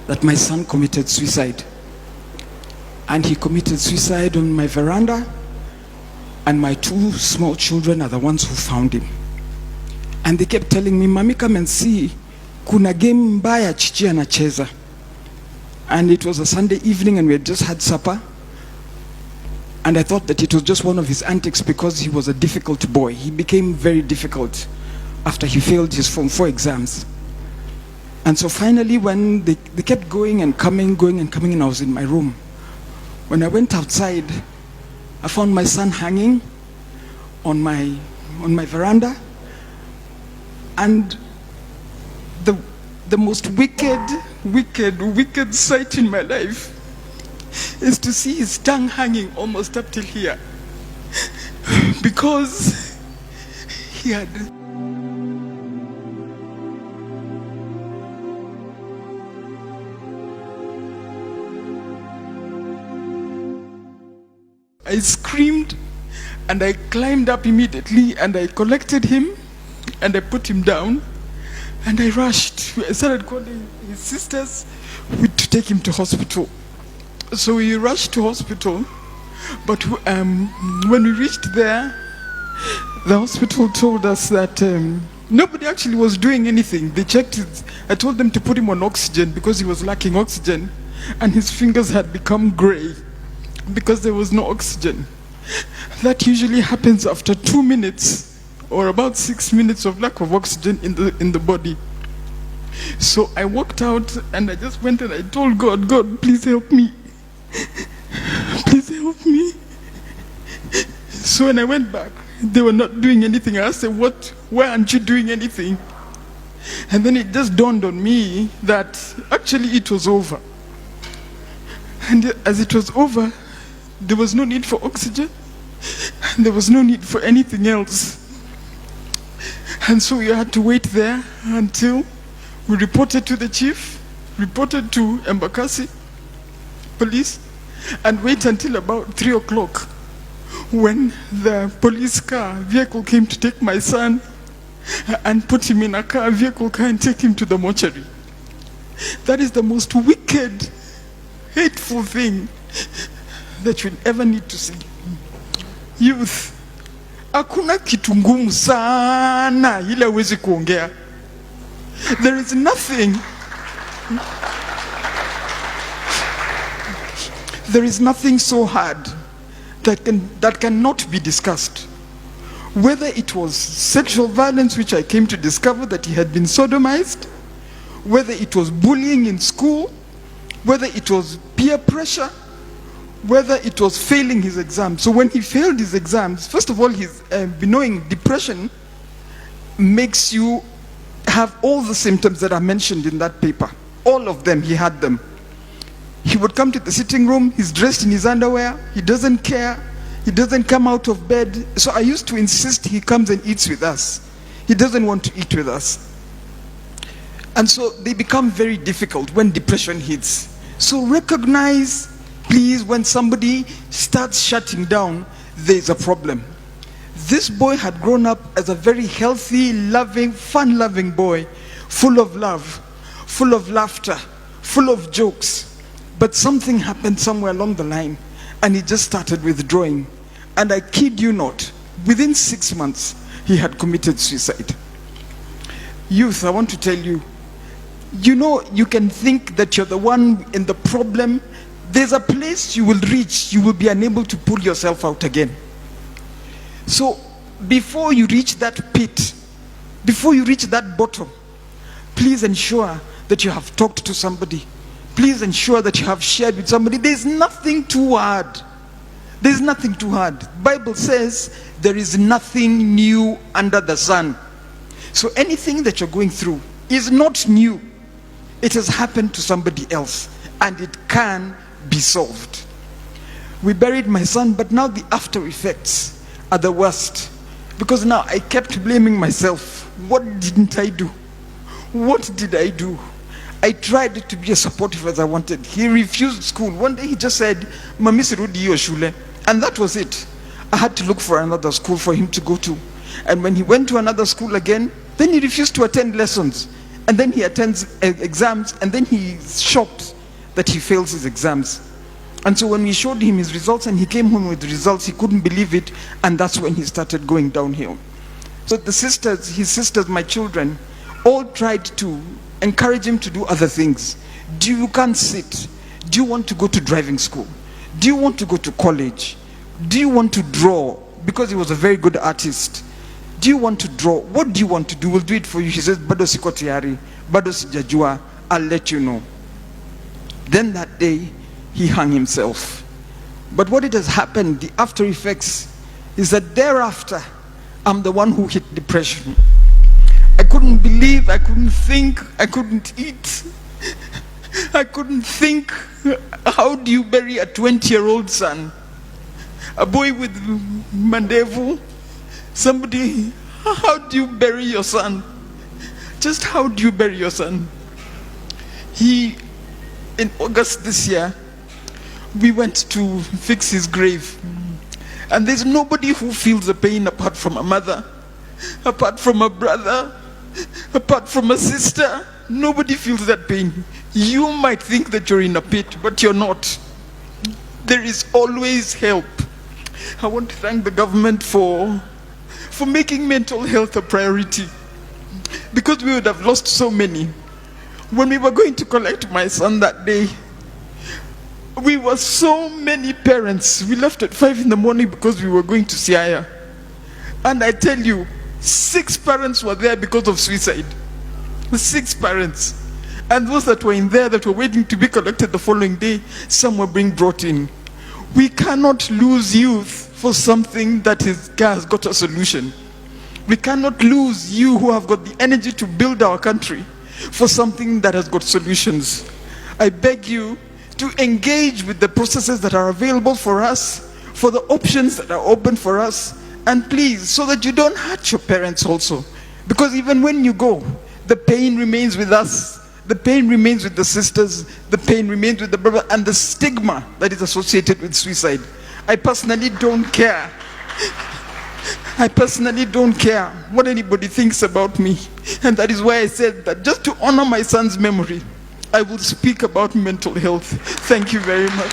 that my son committed suicide. And he committed suicide on my veranda, and my 2 small children are the ones who found him. And they kept telling me, "Mami, come and see, kuna game mbaya chichi anacheza." And it was a Sunday evening and we had just had supper. And I thought that it was just one of his antics because he was a difficult boy. He became very difficult after he failed his Form 4 exams. And so finally, when they kept going and coming, and I was in my room. When I went outside, I found my son hanging on my veranda. And the most wicked sight in my life is to see his tongue hanging almost up till here. Because he had... I screamed and I climbed up immediately and I collected him and I put him down and I rushed. I started calling his sisters to take him to hospital. So we rushed to hospital, but when we reached there, the hospital told us that nobody actually was doing anything. They checked it. I told them to put him on oxygen because he was lacking oxygen and his fingers had become gray because there was no oxygen. That usually happens after 2 minutes or about 6 minutes of lack of oxygen in the body. So I walked out and I just went and I told God, "God, please help me. Please help me." So when I went back, they were not doing anything. I asked them, "Why aren't you doing anything?" And then it just dawned on me that actually it was over. And as it was over, there was no need for oxygen. There was no need for anything else. And so we had to wait there until we reported to the chief, reported to Embakasi police, and wait until about 3 o'clock when the police vehicle came to take my son and put him in a vehicle car and take him to the mortuary. That is the most wicked, hateful thing that you'll ever need to see. Youth, hakuna kitu ngumu sana ile huwezi kuongea. There is nothing. There is nothing so hard that cannot be discussed. Whether it was sexual violence, which I came to discover that he had been sodomized, whether it was bullying in school, whether it was peer pressure, whether it was failing his exams. So when he failed his exams, first of all, his knowing depression makes you have all the symptoms that are mentioned in that paper. All of them, he had them. He would come to the sitting room, he's dressed in his underwear, he doesn't care, he doesn't come out of bed. So I used to insist he comes and eats with us. He doesn't want to eat with us. And so they become very difficult when depression hits. So recognize, please, when somebody starts shutting down, there's a problem. This boy had grown up as a very healthy, loving, fun-loving boy, full of love, full of laughter, full of jokes. But something happened somewhere along the line, and he just started withdrawing. And I kid you not, within 6 months, he had committed suicide. Youth, I want to tell you, you know, you can think that you're the one in the problem. There's a place you will reach, you will be unable to pull yourself out again. So before you reach that pit, before you reach that bottom, please ensure that you have talked to somebody. Please ensure that you have shared with somebody. There's nothing too hard. There's nothing too hard. Bible says there is nothing new under the sun. So anything that you're going through is not new. It has happened to somebody else and it can be solved. We buried my son, but now the after effects are the worst. Because now I kept blaming myself. What didn't I do? What did I do? I tried to be as supportive as I wanted. He refused school. One day he just said, "Mami sirudi hiyo shule." And that was it. I had to look for another school for him to go to. And when he went to another school again, then he refused to attend lessons. And then he attends exams, and then he's shocked that he fails his exams. And so when we showed him his results and he came home with the results, he couldn't believe it, and that's when he started going downhill. So the sisters, his sisters, my children, all tried to encourage him to do other things. You can't sit. Do you want to go to driving school? Do you want to go to college? Do you want to draw? Because he was a very good artist. Do you want to draw? What do you want to do? We'll do it for you. He says, bado siko tayari, bado sijajua, I'll let you know. Then that day, he hung himself. But what it has happened, the after effects, is that thereafter, I'm the one who hit depression. I couldn't believe, I couldn't think, I couldn't eat. I couldn't think. How do you bury a 20-year-old son? A boy with mandevu? Somebody, how do you bury your son? Just how do you bury your son? In August this year, we went to fix his grave. And there's nobody who feels the pain apart from a mother, apart from a brother, apart from a sister. Nobody feels that pain. You might think that you're in a pit, but you're not. There is always help. I want to thank the government for making mental health a priority, because we would have lost so many. When we were going to collect my son that day, we were so many parents. We left at 5 in the morning because we were going to Siaya. And I tell you, 6 parents were there because of suicide. 6 parents. And those that were in there that were waiting to be collected the following day, some were being brought in. We cannot lose youth for something that has got a solution. We cannot lose you who have got the energy to build our country for something that has got solutions. I beg you to engage with the processes that are available for us, for the options that are open for us, and please, so that you don't hurt your parents also. Because even when you go, the pain remains with us. The pain remains with the sisters, the pain remains with the brother, and the stigma that is associated with suicide. I personally don't care. I personally don't care what anybody thinks about me. And that is why I said that just to honor my son's memory, I will speak about mental health. Thank you very much.